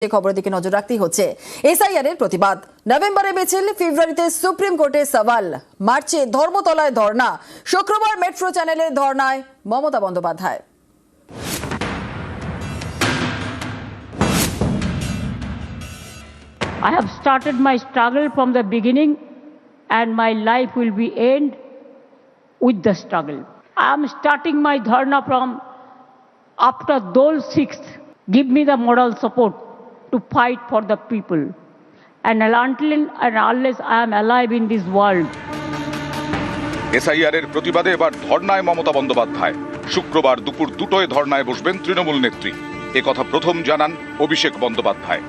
খবরের দিকে নজর রাখতেই হচ্ছে এসআইআর এর প্রতিবাদ। নভেম্বরে মিছিল, ফেব্রুয়ারিতে সুপ্রিম কোর্টে সওয়াল, মার্চে ধর্মতলায় ধর্ণা, শুক্রবার মেট্রো চ্যানেলে ধর্ণায় Mamata Bandyopadhyay. I have started my struggle from the beginning and my life will be end with the struggle. I am starting my dharna from after Dol 6th. Give me the moral support to fight for the people. And until and unless I am alive in this world. SIR এর প্রতিবাদে এবার ধর্নায় মমতা বন্দ্যোপাধ্যায়। শুক্রবার দুপুর 2টোয় ধর্নায় বসবেন তৃণমূল নেত্রী। একথা প্রথম জানান অভিষেক বন্দ্যোপাধ্যায়।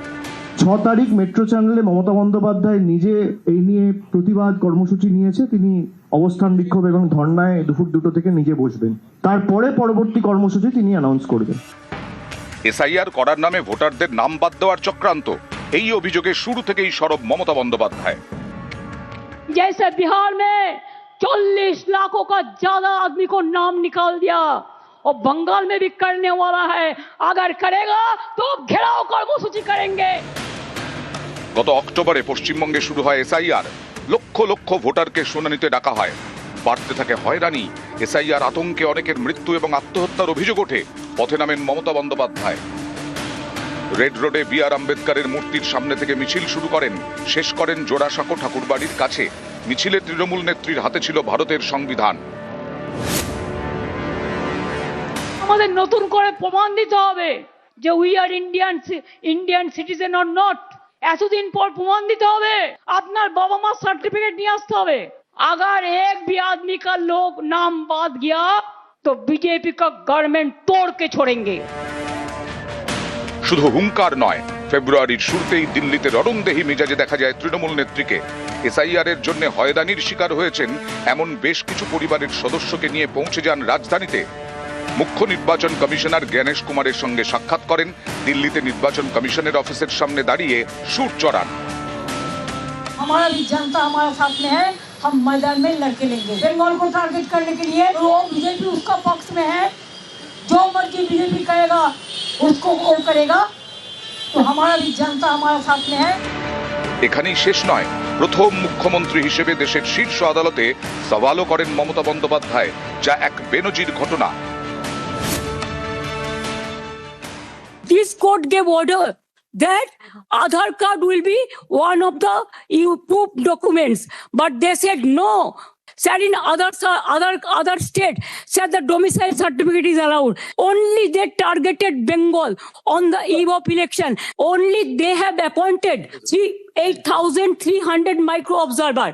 6 তারিখ মেট্রো চ্যানেলে মমতা বন্দ্যোপাধ্যায় নিজে এই নিয়ে প্রতিবাদ কর্মসূচি নিয়েছে। তিনি অবস্থান বিক্ষোভ এবং ধর্নায় দুপুর 2টো থেকে নিজে বসবেন। তারপরে পরবর্তী কর্মসূচি তিনি অ্যানাউন্স করবেন। এসআইআর করার নামে ভোটারদের নাম বাদ দেওয়ার চক্রান্ত, এই অভিযোগে শুরু থেকেই সরব মমতা বন্দ্যোপাধ্যায়। जैसे बिहार में 40 लाखों का ज्यादा आदमी को नाम निकाल दिया और बंगाल में भी करने वाला है, अगर करेगा तो घेराव कर्मसूची करेंगे। গত অক্টোবরে পশ্চিমবঙ্গে শুরু হয় এসআইআর। লক্ষ লক্ষ ভোটারকে শুনানিতে ডাকা হয়। বাড়তে থাকে হয়রানি। এসআইআর আতঙ্কে অনেকের মৃত্যু এবং আত্মহত্যার অভিযোগ ওঠে। পথে নামেন মমতা বন্দ্যোপাধ্যায়। রেড রোডে বি আর আম্বেদকরের মূর্তির সামনে থেকে মিছিল শুরু করেন, শেষ করেন জোড়াসাঁকো ঠাকুরবাড়ির কাছে। মিছিলে তৃণমূল নেত্রীর হাতে ছিল ভারতের সংবিধান। আমাদের নতুন করে প্রমাণ দিতে হবে যে we are Indian citizen or not. এতদিন পর প্রমাণ দিতে হবে। আপনার বাবা মা সার্টিফিকেট নিয়ে আসতে হবে। अगर एक भी आदमी का लोग नाम बात गया तो बीजेपी का गवर्नमेंट तोड़ के छोड़ेंगे। শুধু হুঙ্কার নয়, ফেব্রুয়ারির শুরুতেই দিল্লিতে রণংদেহী মেজাজে দেখা যায় তৃণমূল নেত্রীকে। এসআইআর এর জন্য হয়রানির শিকার হয়েছেন এমন বেশ কিছু পরিবারের সদস্যকে নিয়ে পৌঁছে যান রাজধানীতে। মুখ্য নির্বাচন কমিশনার জ্ঞানেশ কুমারের সঙ্গে সাক্ষাৎ করেন। দিল্লিতে নির্বাচন কমিশনের অফিসের সামনে দাঁড়িয়ে সুর চড়ান। हमारा भी जनता हमारे साथ में है, हम मैदान में लड़के लेंगे। बंगाल को टारगेट करने के लिए वो बीजेपी उसका पक्ष में है, जो मर्जी बीजेपी करेगा उसको वो करेगा, तो हमारा भी जनता हमारे साथ में है। এখানেই শেষ নয়, প্রথম মুখ্যমন্ত্রী হিসেবে দেশের শীর্ষ আদালতে সওয়ালও করেন মমতা বন্দ্যোপাধ্যায়, যা এক বেনজির ঘটনা। This court gave order that Aadhaar card will be one of the proof documents, but they said no. Said in other state, said the domicile certificate is allowed. Only they targeted Bengal on the eve of election. Only they have appointed 8,300 micro observer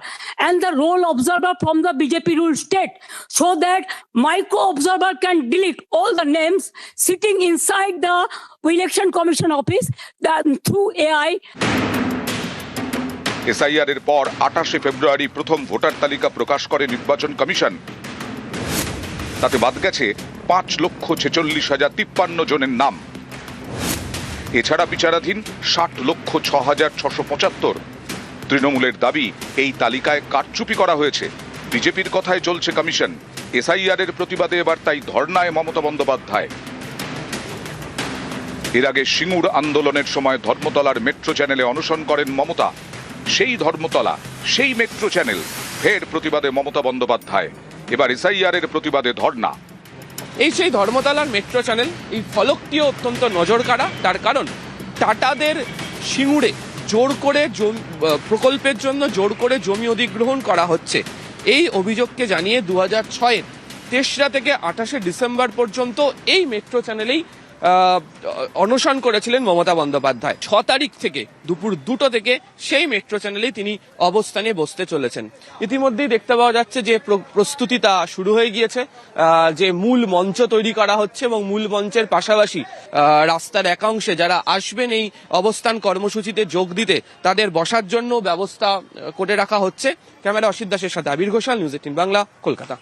and the role observer from the BJP ruled state, so that micro observer can delete all the names sitting inside the election commission office through AI. SIR এর পর 28 ফেব্রুয়ারি প্রথম voter তালিকা প্রকাশ করে নির্বাচন commission. তাতে বাদ গেছে 5,46,053 জনের নাম। এছাড়া বিচারাধীন 60,06,675। তৃণমূলের দাবি এই তালিকায় কারচুপি করা হয়েছে। বিজেপির কথায় চলছে কমিশন। এসআইআর এর প্রতিবাদে এবার তাই ধর্নায় মমতা বন্দ্যোপাধ্যায়। এর আগে সিঙ্গুর আন্দোলনের সময় ধর্মতলার মেট্রো চ্যানেলে অনশন করেন মমতা। সেই ধর্মতলা, সেই মেট্রো চ্যানেল, ফের প্রতিবাদে মমতা বন্দ্যোপাধ্যায়। এবার এসআইআর এর প্রতিবাদে ধর্না। এই সেই ধর্মতলার মেট্রো চ্যানেল, এই ফলকটিও অত্যন্ত নজর কাড়া। তার কারণ টাটাদের সিঙ্গুরে জোর করে প্রকল্পের জন্য জোর করে জমি অধিগ্রহণ করা হচ্ছে। এই অভিযোগকে জানিয়ে 2006-এর 3রা থেকে 28শে ডিসেম্বর পর্যন্ত এই মেট্রো চ্যানেলেই অনশন করেছিলেন মমতা বন্দ্যোপাধ্যায়। 6 তারিখ থেকে দুপুর 2টো থেকে সেই মেট্রো চ্যানেলেই তিনি অবস্থানে বসতে চলেছেন। ইতিমধ্যেই দেখতে পাওয়া যাচ্ছে যে প্রস্তুতিটা শুরু হয়ে গিয়েছে, যে মূল মঞ্চ তৈরি করা হচ্ছে এবং মূল মঞ্চের পাশাপাশি রাস্তার একাংশে যারা আসবেন এই অবস্থান কর্মসূচিতে যোগ দিতে তাদের বসার জন্য ব্যবস্থা করে রাখা হচ্ছে। ক্যামেরা অসিত দাসের সাথে আবির ঘোষাল, নিউজ 18 বাংলা, কলকাতা।